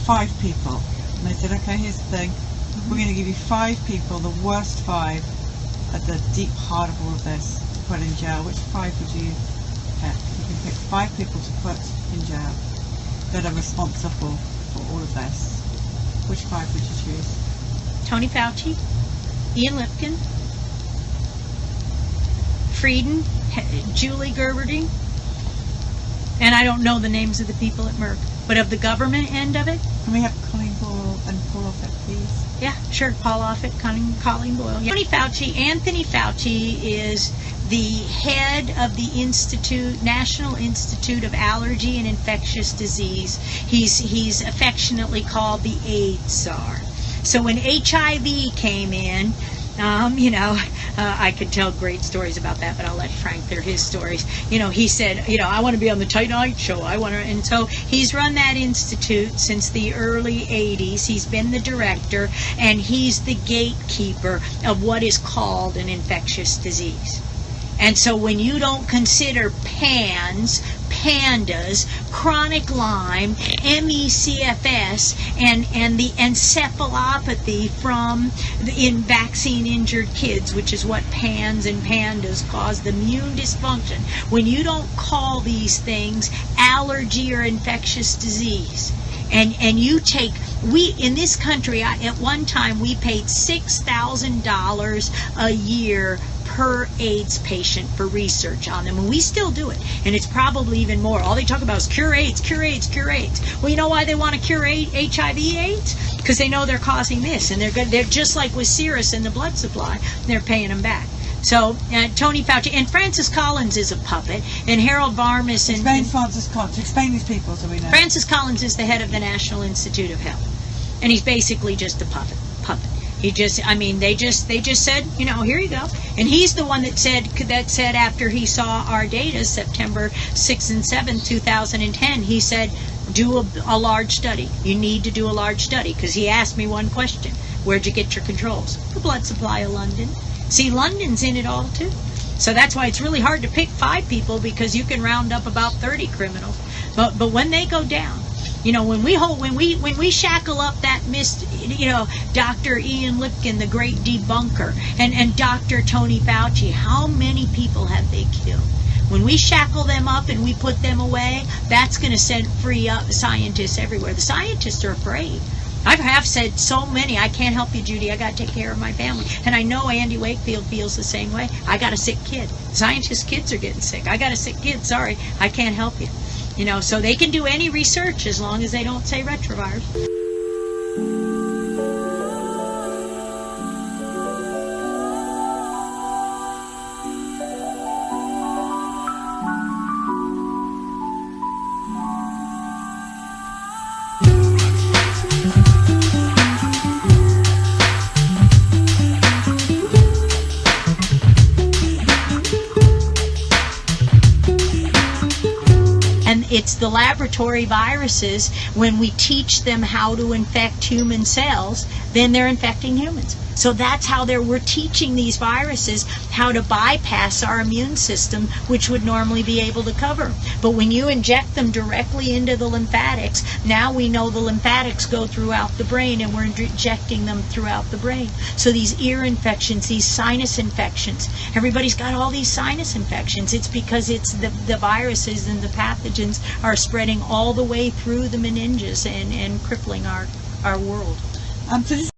5 people. And they said, okay, here's the thing. We're going to give you 5 people, the worst 5, at the deep heart of all of this, to put in jail. Which 5 would you pick? You can pick 5 people to put in jail that are responsible for all of this. Which 5 would you choose? Toni Fauci, Ian Lipkin, Frieden, Julie Gerberding, and I don't know the names of the people at Merck, but of the government end of it. Can we have Colleen Boyle and Paul Offit, please? Yeah, sure. Paul Offit, Colleen Boyle. Yeah. Toni Fauci, Anthony Fauci is the head of the National Institute of Allergy and Infectious Disease. He's affectionately called the AIDS CZAR. So when HIV came in, I could tell great stories about that, but I'll let Frank hear his stories. He said, I want to be on the Tonight Show. And so he's run that institute since the early 80s. He's been the director, and he's the gatekeeper of what is called an infectious disease. And so when you don't consider PANS, pandas, chronic Lyme, ME/CFS, and the encephalopathy in vaccine-injured kids, which is what PANS and pandas cause, the immune dysfunction, when you don't call these things allergy or infectious disease, and you take, in this country, at one time, we paid $6,000 a year per AIDS patient for research on them, and we still do it, and it's probably even more. All they talk about is cure AIDS, cure AIDS, cure AIDS. Well, you know why they want to cure HIV/AIDS? Because they know they're causing this, and they're just like with Cirrus in the blood supply, they're paying them back. So Toni Fauci and Francis Collins is a puppet, and Harold Varmus and Explain Francis Collins. Explain these people so we know. Francis Collins is the head of the National Institute of Health, and he's basically just a puppet. They just said, here you go. And he's the one that said after he saw our data, September 6th and 7th, 2010, he said, do a large study. You need to do a large study, because he asked me one question. Where'd you get your controls? The blood supply of London. See, London's in it all, too. So that's why it's really hard to pick 5 people, because you can round up about 30 criminals. But when they go down, when we shackle up that Dr. Ian Lipkin, the great debunker, and Dr. Toni Fauci, how many people have they killed? When we shackle them up and we put them away, that's going to send free up scientists everywhere. The scientists are afraid. I have said so many, I can't help you, Judy. I got to take care of my family. And I know Andy Wakefield feels the same way. I got a sick kid. Scientists' kids are getting sick. I got a sick kid. Sorry, I can't help you. So they can do any research as long as they don't say retrovirus. It's the laboratory viruses. When we teach them how to infect human cells, then they're infecting humans. So that's how we're teaching these viruses how to bypass our immune system, which would normally be able to cover. But when you inject them directly into the lymphatics, now we know the lymphatics go throughout the brain, and we're injecting them throughout the brain. So these ear infections, these sinus infections, everybody's got all these sinus infections. It's because it's the viruses and the pathogens are spreading all the way through the meninges and crippling our world. So